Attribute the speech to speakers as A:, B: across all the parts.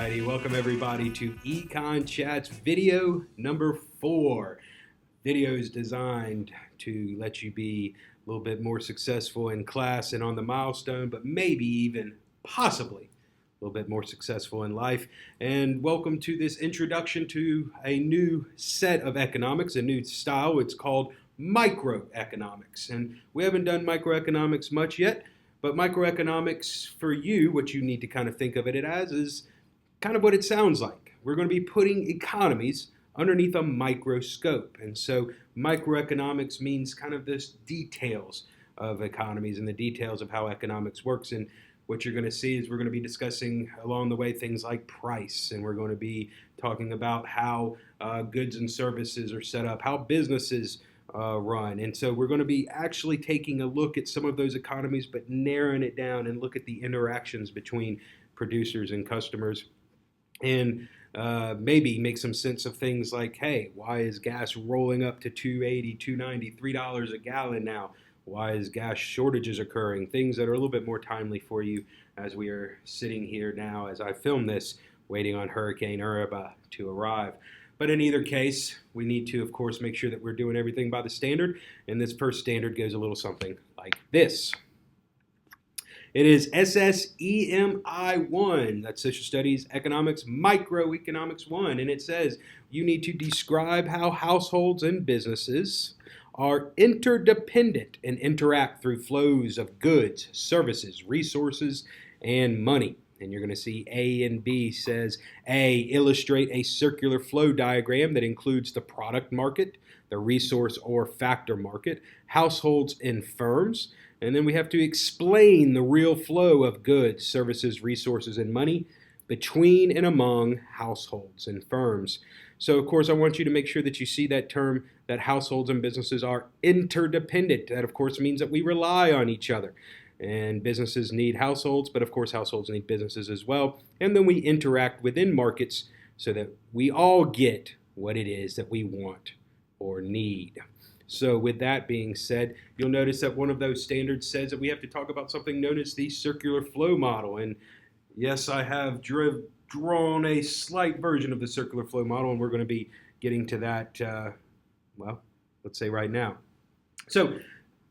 A: Alrighty, welcome everybody to Econ Chat's video number 4. Videos designed to let you be a little bit more successful in class and on the milestone, but maybe even possibly a little bit more successful in life. And welcome to this introduction to a new set of economics, a new style. It's called microeconomics. And we haven't done microeconomics much yet, but microeconomics for you, what you need to kind of think of it as is kind of what it sounds like. We're going to be putting economies underneath a microscope. And so microeconomics means kind of this details of economies and the details of how economics works. And what you're going to see is we're going to be discussing along the way things like price, and we're going to be talking about how goods and services are set up, how businesses run. And so we're going to be actually taking a look at some of those economies, but narrowing it down and look at the interactions between producers and customers. And maybe make some sense of things like, hey, why is gas rolling up to $2.80, $2.90, $3 a gallon now? Why is gas shortages occurring? Things that are a little bit more timely for you as we are sitting here now as I film this, waiting on Hurricane Urba to arrive. But in either case, we need to, of course, make sure that we're doing everything by the standard. And this first standard goes a little something like this. It is SSEMI 1, that's Social Studies Economics Microeconomics 1, and it says you need to describe how households and businesses are interdependent and interact through flows of goods, services, resources, and money. And you're going to see A and B says A, illustrate a circular flow diagram that includes the product market, the resource or factor market, households and firms. And then we have to explain the real flow of goods, services, resources, and money between and among households and firms. So, of course, I want you to make sure that you see that term, that households and businesses are interdependent. That, of course, means that we rely on each other. And businesses need households, but, of course, households need businesses as well. And then we interact within markets so that we all get what it is that we want or need. So with that being said, you'll notice that one of those standards says that we have to talk about something known as the circular flow model. And yes, I have drawn a slight version of the circular flow model, and we're going to be getting to that, let's say right now. So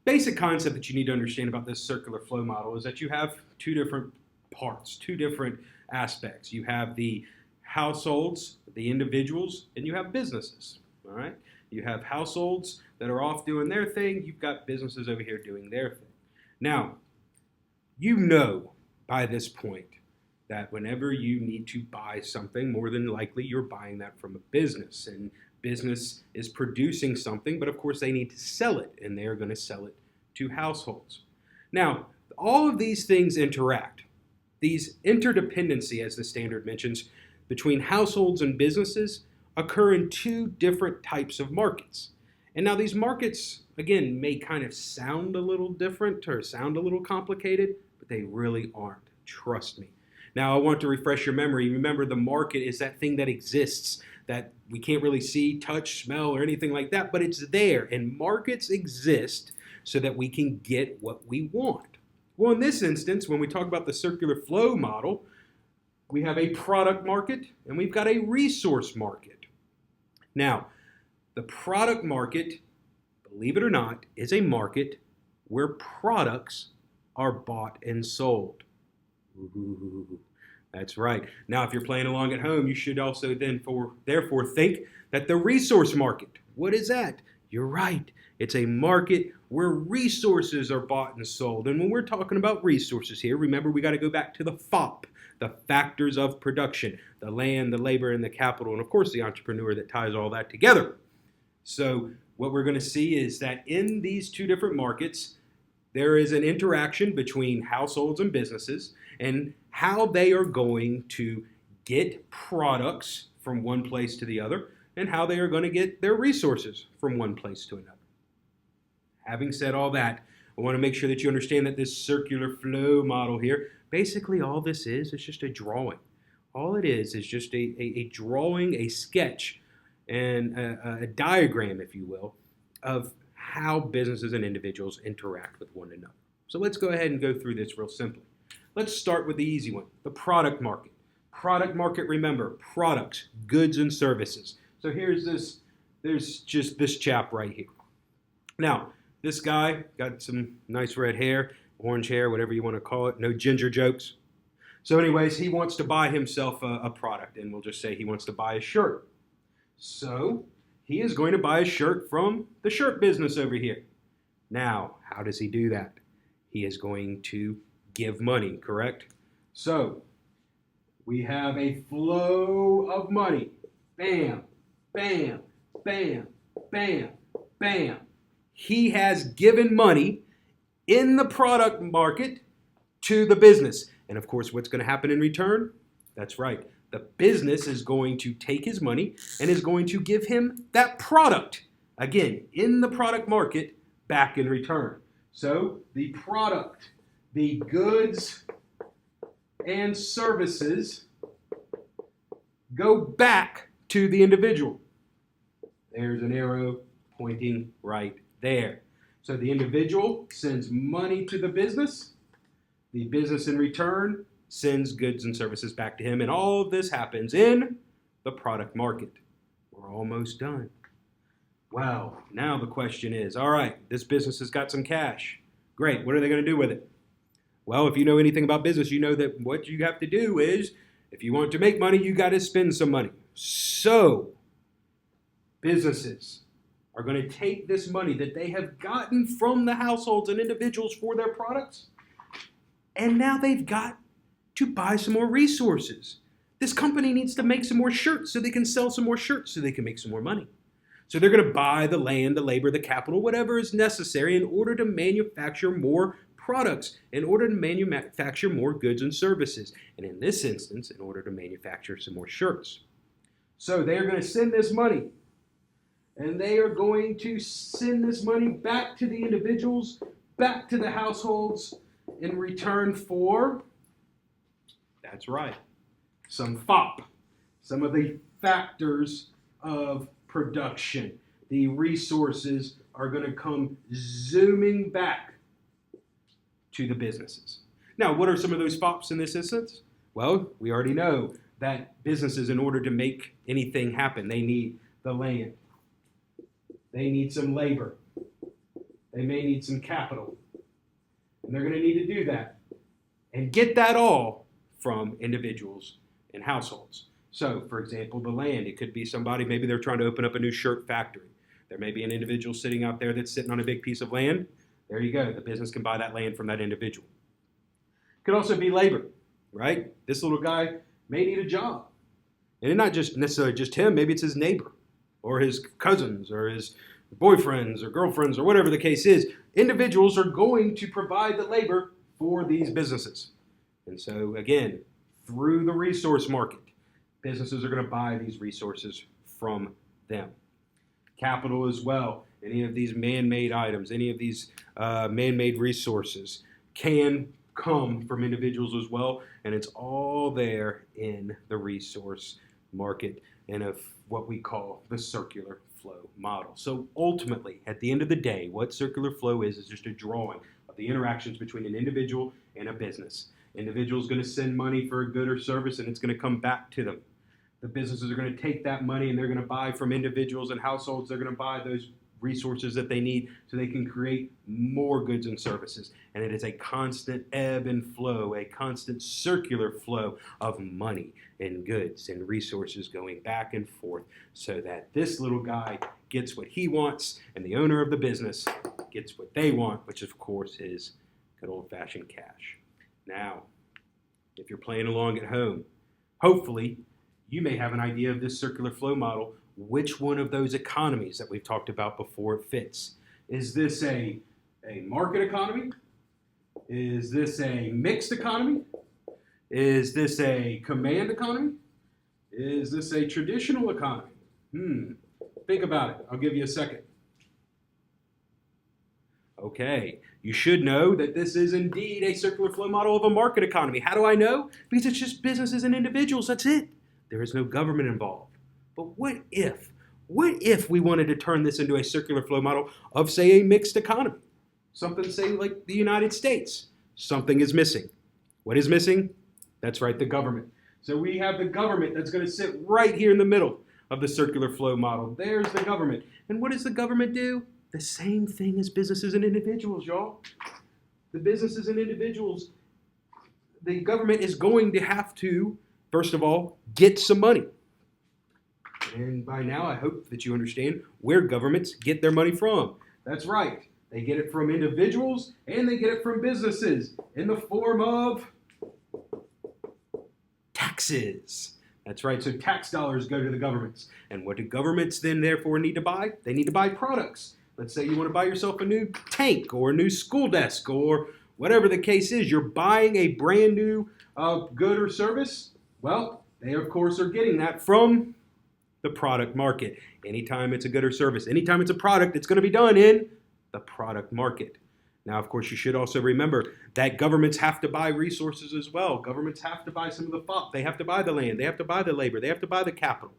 A: basic concept that you need to understand about this circular flow model is that you have two different parts, two different aspects. You have the households, the individuals, and you have businesses, all right? You have households that are off doing their thing. You've got businesses over here doing their thing. Now, you know by this point that whenever you need to buy something, more than likely you're buying that from a business. And business is producing something, but of course they need to sell it, and they are going to sell it to households. Now, all of these things interact. These interdependency, as the standard mentions, between households and businesses occur in two different types of markets. And now these markets, again, may kind of sound a little different or sound a little complicated, but they really aren't. Trust me. Now, I want to refresh your memory. Remember, the market is that thing that exists that we can't really see, touch, smell, or anything like that, but it's there. And markets exist so that we can get what we want. Well, in this instance, when we talk about the circular flow model, we have a product market and we've got a resource market. Now, the product market, believe it or not, is a market where products are bought and sold. Ooh, that's right. Now, if you're playing along at home, you should also therefore think that the resource market, what is that? You're right. It's a market where resources are bought and sold. And when we're talking about resources here, remember we got to go back to the FOP, the factors of production, the land, the labor, and the capital, and of course the entrepreneur that ties all that together. So what we're going to see is that in these two different markets, there is an interaction between households and businesses and how they are going to get products from one place to the other and how they are going to get their resources from one place to another. Having said all that, I want to make sure that you understand that this circular flow model here, basically all this is just a drawing. All it is just a drawing, a sketch, and a diagram, if you will, of how businesses and individuals interact with one another. So let's go ahead and go through this real simply. Let's start with the easy one, the product market. Product market, remember, products, goods, and services. So there's just this chap right here. Now, this guy got some nice red hair, orange hair, whatever you want to call it, no ginger jokes. So anyways, he wants to buy himself a product, and we'll just say he wants to buy a shirt. So he is going to buy a shirt from the shirt business over here. Now, how does he do that? He is going to give money, correct? So we have a flow of money. Bam, bam, bam, bam, bam. He has given money in the product market to the business. And of course, what's going to happen in return? That's right. The business is going to take his money and is going to give him that product, again, in the product market, back in return. So the product, the goods and services go back to the individual. There's an arrow pointing right there. So the individual sends money to the business. The business in return sends goods and services back to him. And all of this happens in the product market. We're almost done. Well, now the question is, all right, this business has got some cash. Great. What are they going to do with it? Well, if you know anything about business, you know that what you have to do is, if you want to make money, you got to spend some money. So, businesses are going to take this money that they have gotten from the households and individuals for their products, and now they've got to buy some more resources. This company needs to make some more shirts so they can sell some more shirts so they can make some more money. So they're going to buy the land, the labor, the capital, whatever is necessary in order to manufacture more products, in order to manufacture more goods and services. And in this instance, in order to manufacture some more shirts. So they are going to send this money. And they are going to send this money back to the individuals, back to the households in return for, that's right, some FOP, some of the factors of production. The resources are going to come zooming back to the businesses. Now, what are some of those FOPs in this instance? Well, we already know that businesses, in order to make anything happen, they need the land. They need some labor. They may need some capital. And they're going to need to do that and get that all from individuals and households. So, for example, the land. It could be somebody, maybe they're trying to open up a new shirt factory. There may be an individual sitting out there that's sitting on a big piece of land. There you go. The business can buy that land from that individual. It could also be labor, right? This little guy may need a job. And it's not just necessarily just him. Maybe it's his neighbor or his cousins or his boyfriends or girlfriends or whatever the case is. Individuals are going to provide the labor for these businesses. And so, again, through the resource market, businesses are going to buy these resources from them. Capital as well. Any of these man-made items, any of these man-made resources can come from individuals as well, and it's all there in the resource market and of what we call the circular flow model. So ultimately, at the end of the day, what circular flow is just a drawing of the interactions between an individual and a business. Individual is going to send money for a good or service, and it's going to come back to them. The businesses are going to take that money, and they're going to buy from individuals and households. They're going to buy those resources that they need so they can create more goods and services. And it is a constant ebb and flow, a constant circular flow of money and goods and resources going back and forth so that this little guy gets what he wants and the owner of the business gets what they want, which of course is good old-fashioned cash. Now, if you're playing along at home, hopefully you may have an idea of this circular flow model. Which one of those economies that we've talked about before fits? Is this a market economy? Is this a mixed economy? Is this a command economy? Is this a traditional economy? Think about it. I'll give you a second. Okay, you should know that this is indeed a circular flow model of a market economy. How do I know? Because it's just businesses and individuals. That's it. There is no government involved. But what if we wanted to turn this into a circular flow model of, say, a mixed economy? Something, say, like the United States. Something is missing. What is missing? That's right, the government. So we have the government that's going to sit right here in the middle of the circular flow model. There's the government. And what does the government do? The same thing as businesses and individuals, y'all. The businesses and individuals, the government is going to have to, first of all, get some money. And by now, I hope that you understand where governments get their money from. That's right. They get it from individuals and they get it from businesses in the form of taxes. That's right. So tax dollars go to the governments. And what do governments then therefore need to buy? They need to buy products. Let's say you want to buy yourself a new tank or a new school desk or whatever the case is. You're buying a brand new good or service. Well, they of course are getting that from the product market. Anytime it's a good or service, anytime it's a product, it's going to be done in the product market. Now, of course, you should also remember that governments have to buy resources as well. Governments have to buy some of the FOP. They have to buy the land. They have to buy the labor. They have to buy the capital,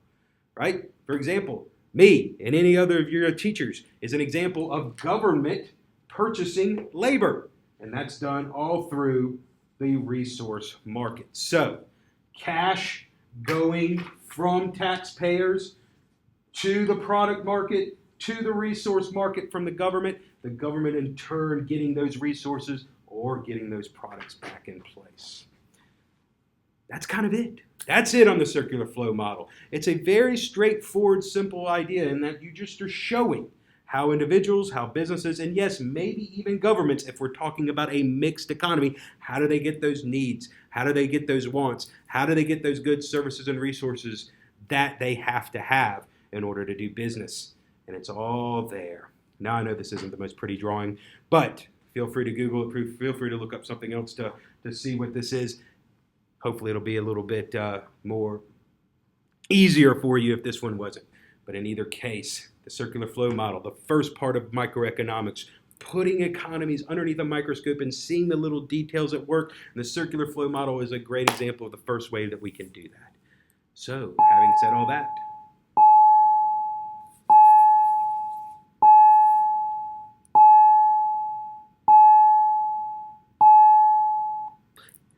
A: right? For example, me and any other of your teachers is an example of government purchasing labor. And that's done all through the resource market. So, cash going from taxpayers to the product market, to the resource market from the government in turn getting those resources or getting those products back in place. That's kind of it. That's it on the circular flow model. It's a very straightforward, simple idea in that you just are showing how individuals, how businesses, and yes, maybe even governments, if we're talking about a mixed economy, how do they get those needs? How do they get those wants? How do they get those goods, services, and resources that they have to have in order to do business? And it's all there. Now, I know this isn't the most pretty drawing, but feel free to Google it. Feel free to look up something else to see what this is. Hopefully, it'll be a little bit more easier for you if this one wasn't. But in either case, the circular flow model, the first part of microeconomics, putting economies underneath a microscope and seeing the little details at work. And the circular flow model is a great example of the first way that we can do that. So,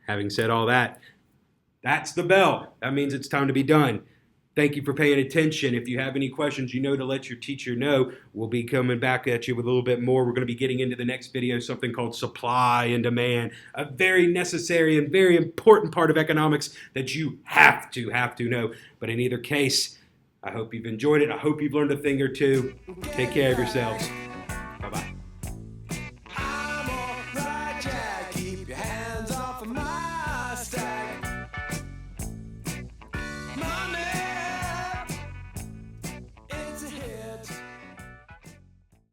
A: having said all that, that's the bell. That means it's time to be done. Thank you for paying attention. If you have any questions, you know to let your teacher know. We'll be coming back at you with a little bit more. We're going to be getting into the next video something called supply and demand, a very necessary and very important part of economics that you have to know. But in either case, I hope you've enjoyed it. I hope you've learned a thing or two. Take care of yourselves.